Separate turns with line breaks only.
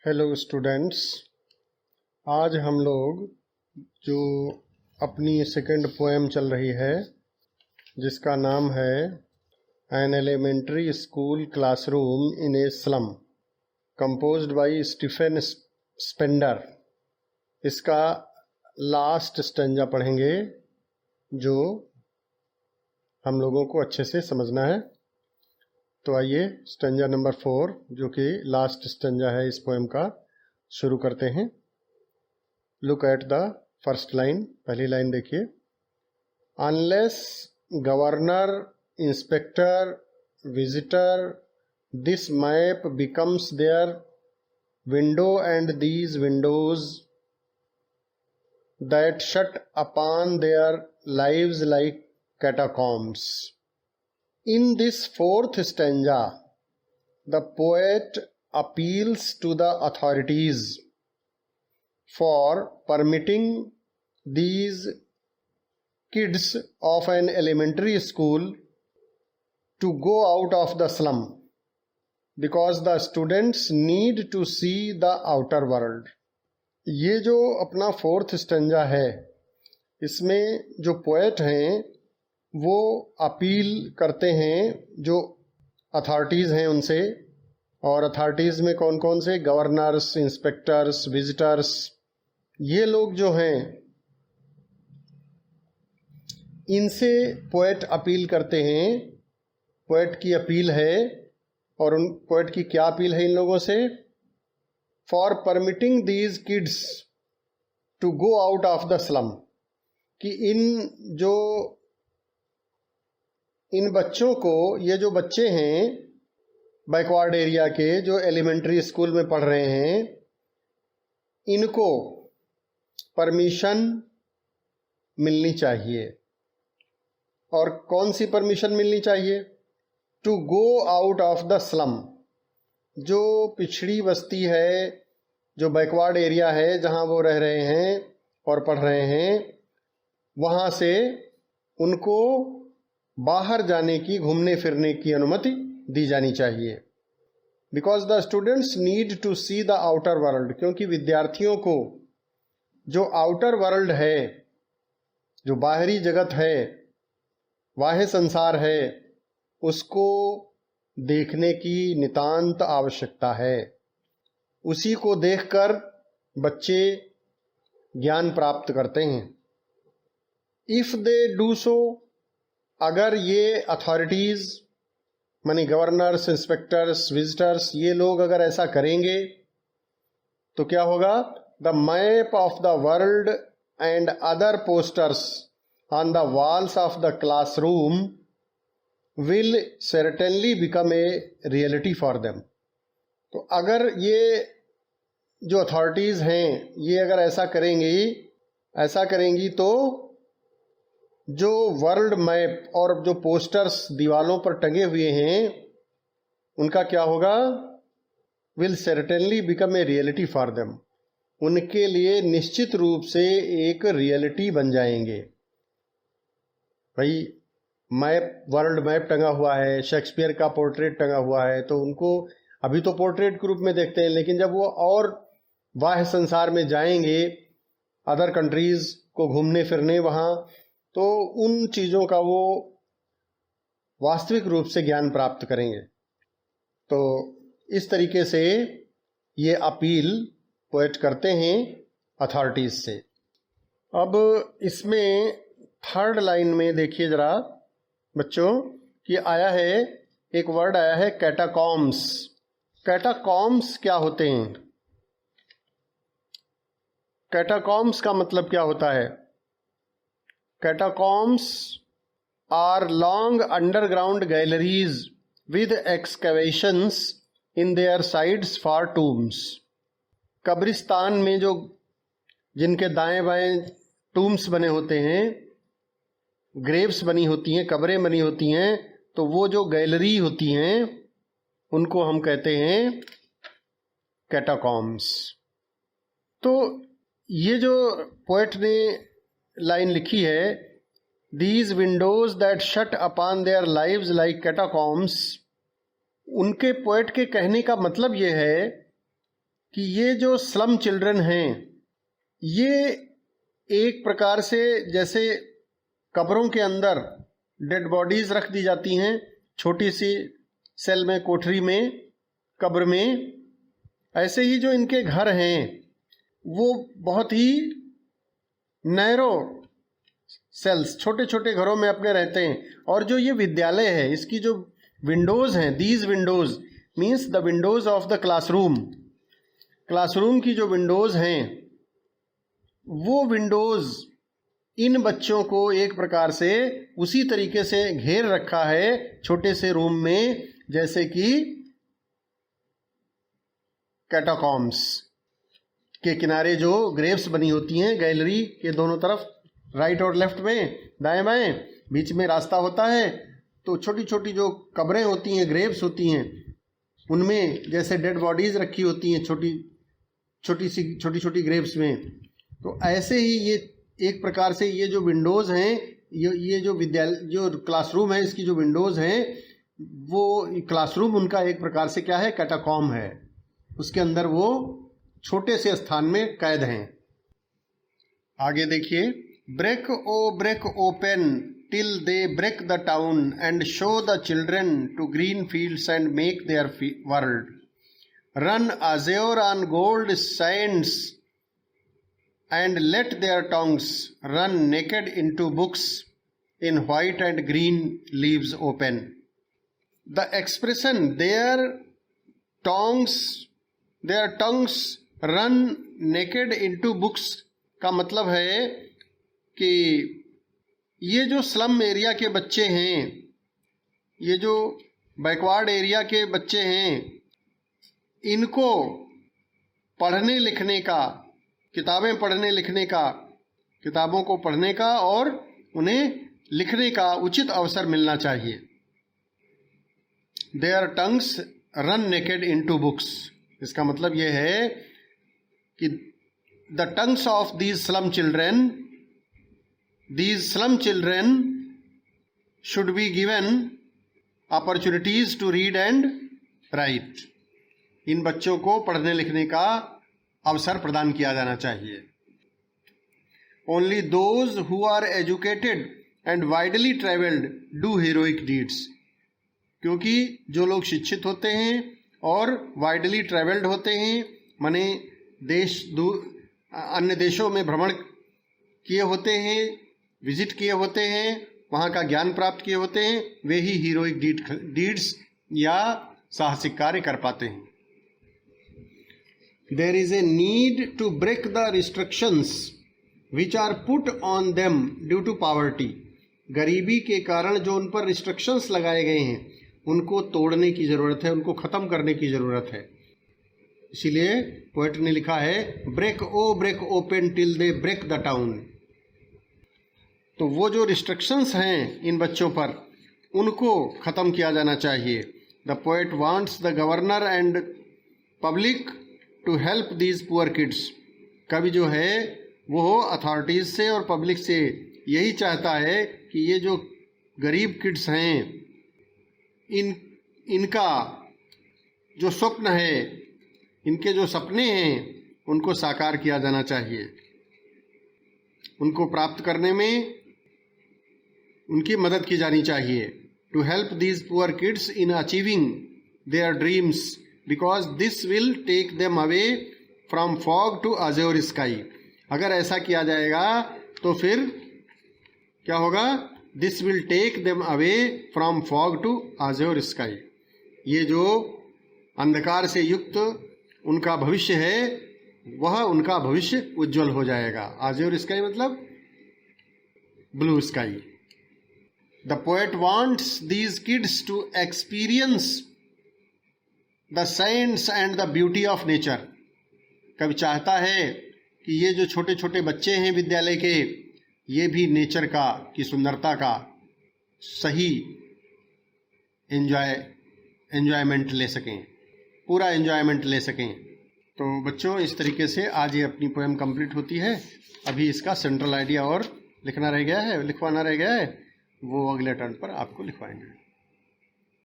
Hello students, आज हम लोग जो अपनी सेकंड पोएम चल रही है जिसका नाम है an elementary school classroom in a slum, composed by Stephen Spender, इसका लास्ट स्टेंजा पढ़ेंगे जो हम लोगों को अच्छे से समझना है। तो आइए स्टेंजा नंबर 4 जो कि लास्ट स्टेंजा है इस पोएम का, शुरू करते हैं। Look at the first line, पहली लाइन देखिए। Unless governor, inspector, visitor, this map becomes their window and these windows that shut upon their lives like catacombs. In this fourth stanza, the poet appeals to the authorities for permitting these kids of an elementary school to go out of the slum because the students need to see the outer world. ये जो अपना fourth stanza है, इसमें जो poet हैं वो appeal करते हैं जो अथॉरिटीज़ हैं उनसे, और अथॉरिटीज़ में कौन कौन से? गवर्नर्स, इंस्पेक्टर्स, विजिटर्स, ये लोग जो हैं इनसे पोएट अपील करते हैं। पोएट की अपील है, और उन पोएट की क्या अपील है इन लोगों से? For permitting these kids to go out of the slum, कि इन बच्चों को, ये जो बच्चे हैं बैकवर्ड एरिया के जो एलिमेंट्री स्कूल में पढ़ रहे हैं, इनको परमिशन मिलनी चाहिए। और कौन सी परमिशन मिलनी चाहिए? To go out of the slum, जो पिछड़ी बस्ती है, जो बैकवर्ड एरिया है जहां वो रह रहे हैं और पढ़ रहे हैं, वहां से उनको बाहर जाने की, घूमने फिरने की अनुमति दी जानी चाहिए। Because the students need to see the outer world, क्योंकि विद्यार्थियों को जो आउटर वर्ल्ड है, जो बाहरी जगत है, बाह्य संसार है, उसको देखने की नितांत आवश्यकता है। उसी को देखकर बच्चे ज्ञान प्राप्त करते हैं। इफ दे डू सो, अगर ये अथॉरिटीज़ माने गवर्नर्स, इंस्पेक्टर्स, विजिटर्स, ये लोग अगर ऐसा करेंगे तो क्या होगा? The map of the world and other posters on the walls of the classroom will certainly become a reality for them. तो अगर ये जो अथॉरिटीज़ हैं ये अगर ऐसा करेंगी तो जो वर्ल्ड मैप और जो पोस्टर्स दीवालों पर टंगे हुए हैं उनका क्या होगा? Will certainly become a reality for them, उनके लिए निश्चित रूप से एक रियलिटी बन जाएंगे। भाई मैप, वर्ल्ड मैप टंगा हुआ है, शेक्सपियर का पोर्ट्रेट टंगा हुआ है, तो उनको अभी तो पोर्ट्रेट के रूप में देखते हैं, लेकिन जब वो और बाह्य संसार में जाएंगे, अदर कंट्रीज को घूमने फिरने वहाँ, तो उन चीज़ों का वो वास्तविक रूप से ज्ञान प्राप्त करेंगे। तो इस तरीके से ये अपील पोएट करते हैं अथॉरिटीज़ से। अब इसमें थर्ड लाइन में देखिए ज़रा बच्चों कि आया है, एक वर्ड आया है कैटाकॉम्स। कैटाकॉम्स क्या होते हैं? कैटाकॉम्स का मतलब क्या होता है? Catacombs are long underground galleries with excavations in their sides for tombs. कब्रिस्तान में जो जिनके दाएं बाएं टूम्स बने होते हैं, ग्रेव्स बनी होती हैं, कब्रें बनी होती हैं, तो वो जो गैलरी होती हैं उनको हम कहते हैं कैटाकॉम्स। तो ये जो पोएट ने लाइन लिखी है, these windows that shut upon their lives like catacombs, उनके पोएट के कहने का मतलब ये है कि ये जो स्लम चिल्ड्रन हैं, ये एक प्रकार से जैसे कब्रों के अंदर डेड बॉडीज रख दी जाती हैं, छोटी सी सेल में, कोठरी में, कब्र में, ऐसे ही जो इनके घर हैं वो बहुत ही नैरो सेल्स, छोटे छोटे घरों में अपने रहते हैं। और जो ये विद्यालय है, इसकी जो विंडोज हैं, these Windows means the Windows of the classroom, classroom की जो विंडोज हैं, वो विंडोज इन बच्चों को एक प्रकार से उसी तरीके से घेर रखा है छोटे से रूम में, जैसे कि कैटाकॉम्स के किनारे जो ग्रेव्स बनी होती हैं, गैलरी के दोनों तरफ, राइट और लेफ्ट में, दाएं बाएं, बीच में रास्ता होता है, तो छोटी छोटी जो कब्रें होती हैं, ग्रेव्स होती हैं, उनमें जैसे डेड बॉडीज रखी होती हैं छोटी छोटी ग्रेव्स में। तो ऐसे ही ये एक प्रकार से ये जो विंडोज़ हैं, ये जो विद्यालय, जो क्लासरूम है, इसकी जो विंडोज़ हैं, वो क्लासरूम उनका एक प्रकार से क्या है, कैटाकॉम है। उसके अंदर वो छोटे से स्थान में कैद हैं। आगे देखिए, break open till they break the town and show the children to green fields and make their world, run azure on gold sands and let their tongues run naked into books in white and green leaves open. The expression their tongues run naked into books का मतलब है कि ये जो slum area के बच्चे हैं, ये जो बैकवर्ड एरिया के बच्चे हैं, इनको पढ़ने लिखने का, किताबें पढ़ने लिखने का, किताबों को पढ़ने का और उन्हें लिखने का उचित अवसर मिलना चाहिए। Their tongues run naked into books, इसका मतलब यह है कि the tongues of these slum children should be given opportunities to read and write. इन बच्चों को पढ़ने लिखने का अवसर प्रदान किया जाना चाहिए। Only those who are educated and widely traveled do heroic deeds. क्योंकि जो लोग शिक्षित होते हैं और वाइडली ट्रेवल्ड होते हैं, माने अन्य देशों में भ्रमण किए होते हैं, विजिट किए होते हैं, वहाँ का ज्ञान प्राप्त किए होते हैं, वे ही हीरोइक डीड्स या साहसिक कार्य कर पाते हैं। There is a need to break the restrictions which are put on them due to poverty. गरीबी के कारण जो उन पर रिस्ट्रिक्शंस लगाए गए हैं, उनको तोड़ने की ज़रूरत है, उनको ख़त्म करने की ज़रूरत है। इसीलिए पोएट ने लिखा है, break open till they break the town. तो वो जो रिस्ट्रिक्शंस हैं इन बच्चों पर, उनको ख़त्म किया जाना चाहिए। The poet wants the governor and public to help these poor kids. कवि जो है वो अथॉरिटीज़ से और पब्लिक से यही चाहता है कि ये जो गरीब किड्स हैं, इनका जो स्वप्न है, इनके जो सपने हैं, उनको साकार किया जाना चाहिए। उनको प्राप्त करने में उनकी मदद की जानी चाहिए। To help these poor kids in achieving their dreams because this will take them away from fog to azure sky. अगर ऐसा किया जाएगा तो फिर क्या होगा? This will take them away from fog to azure sky. ये जो अंधकार से युक्त उनका भविष्य है, वह उनका भविष्य उज्जवल हो जाएगा। अज़्योर स्काई मतलब blue sky. The poet wants these kids to experience the science and the beauty of nature. कवि चाहता है कि ये जो छोटे छोटे बच्चे हैं विद्यालय के, ये भी नेचर की सुंदरता का सही एंजॉयमेंट ले सकें, पूरा एंजॉयमेंट ले सकें। तो बच्चों, इस तरीके से आज ये अपनी पोएम कंप्लीट होती है। अभी इसका सेंट्रल आइडिया और लिखवाना रह गया है, वो अगले टर्न पर आपको लिखवाएंगे।